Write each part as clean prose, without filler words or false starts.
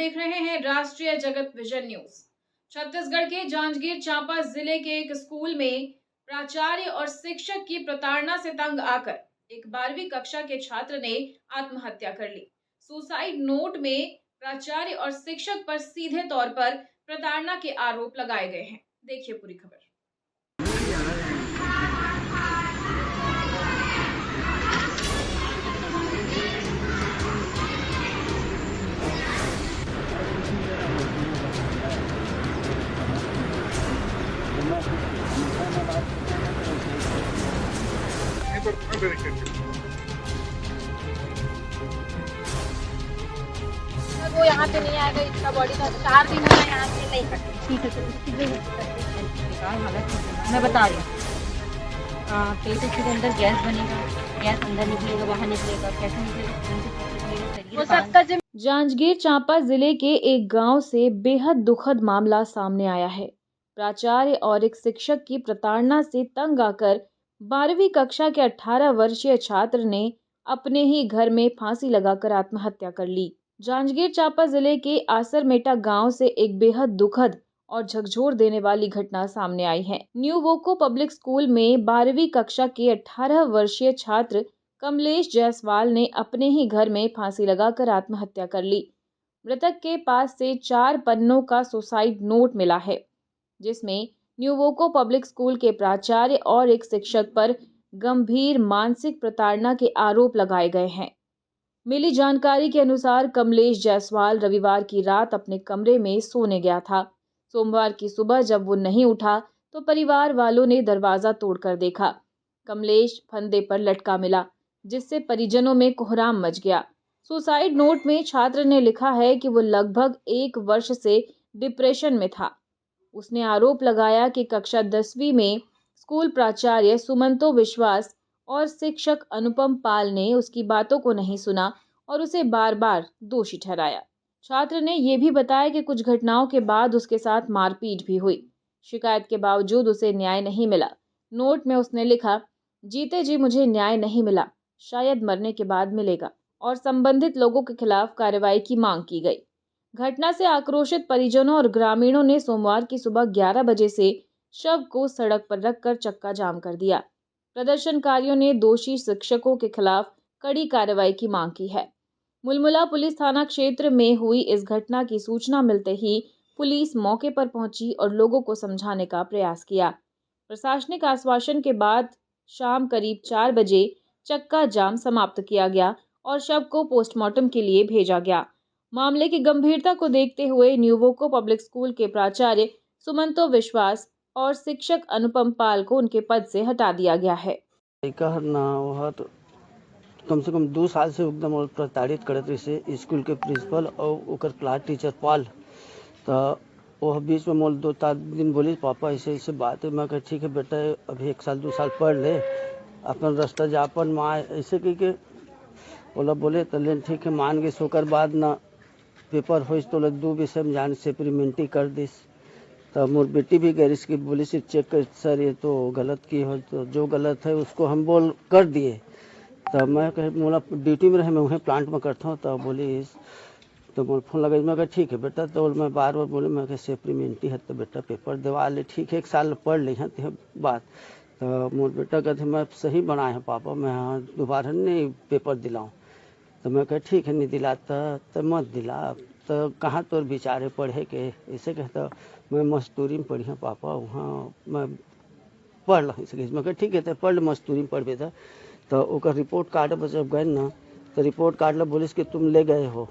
देख रहे हैं राष्ट्रीय जगत विजन न्यूज। छत्तीसगढ़ के जांजगीर चांपा जिले के एक स्कूल में प्राचार्य और शिक्षक की प्रताड़ना से तंग आकर एक 12वीं कक्षा के छात्र ने आत्महत्या कर ली। सुसाइड नोट में प्राचार्य और शिक्षक पर सीधे तौर पर प्रताड़ना के आरोप लगाए गए हैं। देखिए पूरी खबर। वो यहाँ पे नहीं आएगा, इसका बॉडी का 4 दिन है यहाँ पे नहीं कटे। मैं बता रही हूँ, पेट के अंदर गैस बनेगा, गैस अंदर निकलेगा, बाहर निकलेगा, कैसे निकलेगा? वो सबका जांजगीर चांपा जिले के एक गांव से बेहद दुखद मामला सामने आया है। प्राचार्य और एक शिक्षक की प्रताड़ना से तंग आकर 12वीं कक्षा के 18 वर्षीय छात्र ने अपने ही घर में फांसी लगाकर आत्महत्या कर ली। जांजगीर चांपा जिले के आसरमेटा गांव से एक बेहद दुखद और झकझोर देने वाली घटना सामने आई है। न्यू वोको पब्लिक स्कूल में 12वीं कक्षा के 18 वर्षीय छात्र कमलेश जायसवाल ने अपने ही घर में फांसी लगाकर आत्महत्या कर ली। मृतक के पास से 4 पन्नों का सुसाइड नोट मिला है, जिसमें न्यू वोको पब्लिक स्कूल के प्राचार्य और एक शिक्षक पर गंभीर मानसिक प्रताड़ना के आरोप लगाए गए हैं। मिली जानकारी के अनुसार कमलेश जायसवाल रविवार की रात अपने कमरे में सोने गया था। सोमवार की सुबह जब वो नहीं उठा तो परिवार वालों ने दरवाजा तोड़कर देखा। कमलेश फंदे पर लटका मिला, जिससे परिजनों में कोहराम मच गया। सुसाइड नोट में छात्र ने लिखा है कि वो लगभग 1 वर्ष से डिप्रेशन में था। उसने आरोप लगाया कि कक्षा 10वीं में स्कूल प्राचार्य सुमंतो विश्वास और शिक्षक अनुपम पाल ने उसकी बातों को नहीं सुना और उसे बार बार दोषी ठहराया। छात्र ने यह भी बताया कि कुछ घटनाओं के बाद उसके साथ मारपीट भी हुई। शिकायत के बावजूद उसे न्याय नहीं मिला। नोट में उसने लिखा, जीते जी मुझे न्याय नहीं मिला, शायद मरने के बाद मिलेगा, और संबंधित लोगों के खिलाफ कार्रवाई की मांग की गई। घटना से आक्रोशित परिजनों और ग्रामीणों ने सोमवार की सुबह 11 बजे से शव को सड़क पर रखकर चक्का जाम कर दिया। प्रदर्शनकारियों ने दोषी शिक्षकों के खिलाफ कड़ी कार्रवाई की मांग की है। मुलमुला पुलिस थाना क्षेत्र में हुई इस घटना की सूचना मिलते ही पुलिस मौके पर पहुंची और लोगों को समझाने का प्रयास किया। प्रशासनिक आश्वासन के बाद शाम करीब 4 बजे चक्का जाम समाप्त किया गया और शव को पोस्टमार्टम के लिए भेजा गया। मामले की गंभीरता को देखते हुए न्यू वोको पब्लिक स्कूल के प्राचार्य सुमंतो विश्वास और शिक्षक अनुपम पाल को उनके पद से हटा दिया गया है। कम से कम 2 साल से एकदम प्रताड़ित करत रही स्कूल के प्रिंसिपल और ओकर क्लास टीचर पाल। तो वह बीच में मोल 2-4 दिन बोली, पापा ऐसे ऐसे बात है। मैं कहा ठीक है बेटा, अभी 1 साल 2 साल पढ़ ले, अपन रास्ता जापन माँ ऐसे कह के बोला बोले तो लेन ठीक है मान गए। सोकर बाद ना पेपर हो तो 2 विषय में जान सेपरीमेंटी कर दिस। तो मोर बेटी भी गई इसकी बोली सिर्फ चेक कर सर ये तो गलत की हो, तो जो गलत है उसको हम बोल कर दिए। तो मैं कहे मोला ड्यूटी में रहे, मैं वहीं प्लांट में करता हूँ। तो बोली तो मोल फोन लगा। मैं कहा ठीक है बेटा। तो मैं बार बार बोले, मैं कहा सेपरीमेंटी है तो बेटा पेपर दिवा ले, ठीक है 1 साल पढ़ ले हैं तो बात। तो मोर बेटा कहते मैं सही बनाए हैं पापा, मैं दोबारा नहीं पेपर दिलाऊँ। तो मैं कहा ठीक है नहीं दिलाता तो मत दिला। तो कहाँ तोर बेचारे पढ़े के ऐसे कहता, मैं मस्तूरी में पढ़ी हूँ पापा, वहाँ मैं पढ़ रहा हूँ। मैं कहा ठीक है तो पढ़ मस्तूरी में पढ़ बेटा। तो ओकर रिपोर्ट कार्ड पर जब गए ना तो रिपोर्ट कार्ड ला बोलिस कि तुम ले गए हो।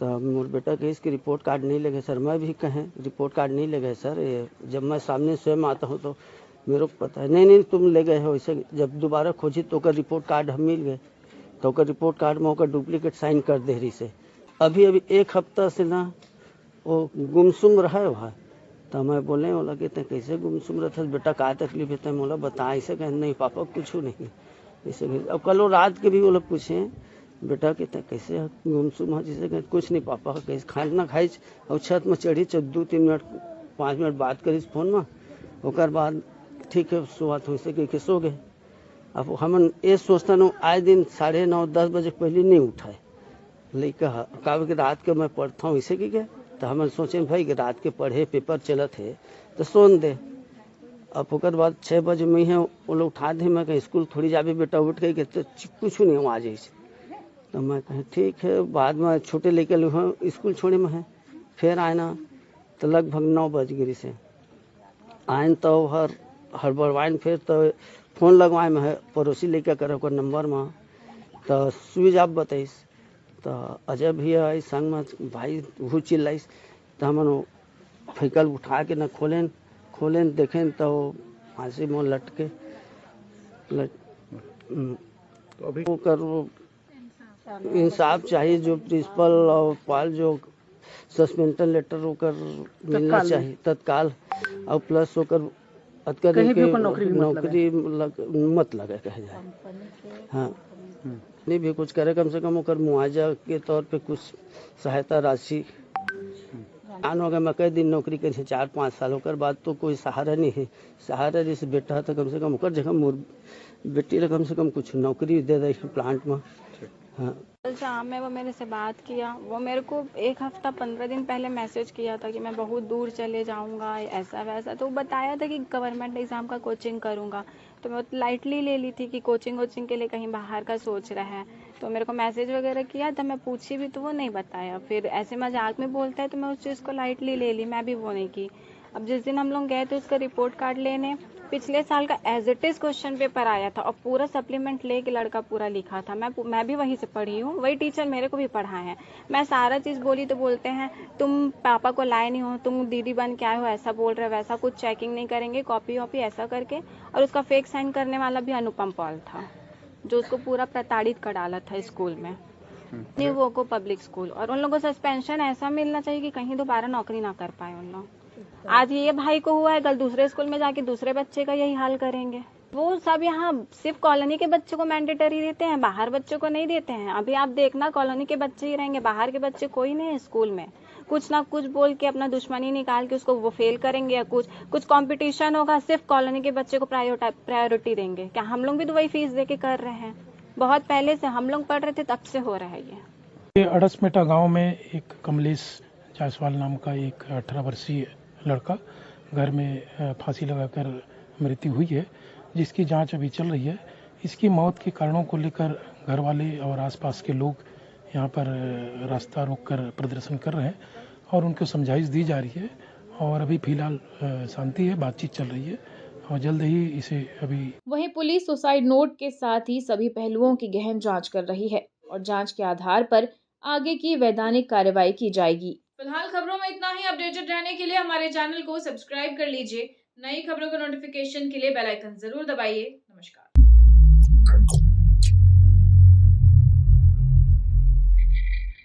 तो मोर बेटा कहिस कि रिपोर्ट कार्ड नहीं ले गए सर। मैं भी कहें रिपोर्ट कार्ड नहीं ले गए सर, ये जब मैं सामने स्वयं आता हूँ तो मेरे को पता है। नहीं तुम ले गए हो। ऐसे जब दोबारा खोजी तो ओकर रिपोर्ट कार्ड हम मिल गए। तो ओकर रिपोर्ट कार्ड में ओकर डुप्लीकेट साइन कर दे रही से। अभी 1 हफ्ता से ना वो गुमसुम रहा है वहाँ। तो मैं बोले बोला कि कैसे गुमसुम रहा था बेटा, क्या तकलीफ है? तो बोला बता। ऐसे कह नहीं पापा कुछ नहीं ऐसे। अब कल रात के भी वो लोग पूछे बेटा कहते कैसे गुमसुम है? जैसे कह कुछ नहीं पापा, कैसे खाना खाई और छत में चढ़ी 2-3 मिनट 5 मिनट बात करी फोन में, ओकर बाद ठीक है सुबह वैसे कह के सो गए। अब हम ये सोचता न आए दिन 9:30-10 बजे पहले नहीं उठाए। लड़का का रात के मैं पढ़ता हूँ इसे की क्या, तो हम सोचे भाई कि रात के पढ़े पेपर चलत है तो सोन दे। अब ओकर बाद 6 बजे में है वो लोग उठा दे, मैं कहीं स्कूल थोड़ी जाबे बेटा उठ के तो कुछ नहीं हुआ जैसे। तो मैं कहें ठीक है। बाद में छोटे लेके लोग स्कूल छोड़े में है, फिर आए ना तो लगभग 9 बज गई से आयन तो हड़बड़वाइन, फिर तो फोन लगवाए में है पड़ोसी लेके कर ओकर नंबर में, तो स्विच ऑफ बताइस। तो अजय भैया आई संग में भाई वो चिल्लाइस, तो हम फेंकल उठा के न खोलें देखें तो फांसी में लटके तो अभी इंसाफ चाहिए। जो प्रिंसिपल और पाल जो सस्पेंशन लेटर होकर मिलना चाहिए तत्काल, और प्लस होकर कहीं भी नौकरी मत लगे कहे जाए। हाँ नहीं भी कुछ करे, कम से कम होकर मुआवजा के तौर पे कुछ सहायता राशि आन हो गया। मैं कई दिन नौकरी करी 4-5 साल होकर बाद तो कोई सहारा नहीं है। सहारा जैसे बेटा तो कम से कम होकर जगह मोर बेटी ने कम से कम कुछ नौकरी दे दे प्लांट में। हाँ शाम में वो मेरे से बात किया, वो मेरे को 1 हफ्ता 15 दिन पहले मैसेज किया था कि मैं बहुत दूर चले जाऊंगा ऐसा वैसा। तो बताया था कि गवर्नमेंट एग्ज़ाम का कोचिंग करूंगा, तो मैं लाइटली ले ली थी कि कोचिंग के लिए कहीं बाहर का सोच रहा है। तो मेरे को मैसेज वगैरह किया था, मैं पूछी भी तो वो नहीं बताया। फिर ऐसे मजाक में बोलता है तो मैं उस चीज़ को लाइटली ले ली, मैं भी वो नहीं की। अब जिस दिन हम लोग गए थे उसका रिपोर्ट कार्ड लेने, पिछले साल का as it is question paper आया था और पूरा सप्लीमेंट लेके लड़का पूरा लिखा था। मैं भी वहीं से पढ़ी हूँ, वही टीचर मेरे को भी पढ़ा है। मैं सारा चीज़ बोली तो बोलते हैं तुम पापा को लाए नहीं हो, तुम दीदी बन के आए हो, ऐसा बोल रहे, वैसा कुछ चेकिंग नहीं करेंगे, कॉपी वॉपी ऐसा करके। और उसका फेक साइन करने वाला भी अनुपम पॉल था, जो उसको पूरा प्रताड़ित कर डाला था स्कूल में, वो को पब्लिक स्कूल। और उन लोगों को सस्पेंशन ऐसा मिलना चाहिए कि कहीं दोबारा नौकरी ना कर पाए उन लोग। आज ये भाई को हुआ है, कल दूसरे स्कूल में जाके दूसरे बच्चे का यही हाल करेंगे। वो सब यहाँ सिर्फ कॉलोनी के बच्चों को मैंडेटरी देते हैं, बाहर बच्चों को नहीं देते हैं। अभी आप देखना कॉलोनी के बच्चे ही रहेंगे, बाहर के बच्चे कोई नहीं है स्कूल में। कुछ ना कुछ बोल के अपना दुश्मनी निकाल के उसको वो फेल करेंगे, या कुछ कंपटीशन होगा सिर्फ कॉलोनी के बच्चे को प्रायोरिटी देंगे। क्या हम लोग भी तो वही फीस दे के कर रहे हैं? बहुत पहले से हम लोग पढ़ रहे थे तब से हो रहा है ये। अड़समेटा गांव में एक कमलेश जायसवाल नाम का एक 18 वर्षीय लड़का घर में फांसी लगाकर मृत्यु हुई है, जिसकी जांच अभी चल रही है। इसकी मौत के कारणों को लेकर घर वाले और आसपास के लोग यहाँ पर रास्ता रोककर प्रदर्शन कर रहे हैं और उनको समझाइश दी जा रही है। और अभी फिलहाल शांति है, बातचीत चल रही है और जल्द ही इसे अभी। वहीं पुलिस सुसाइड नोट के साथ ही सभी पहलुओं की गहन जांच कर रही है और जांच के आधार पर आगे की वैधानिक कार्रवाई की जाएगी। फिलहाल खबरों में इतना ही। अपडेटेड रहने के लिए हमारे चैनल को सब्सक्राइब कर लीजिए। नई खबरों का नोटिफिकेशन के लिए बेल आइकन जरूर दबाइए। नमस्कार।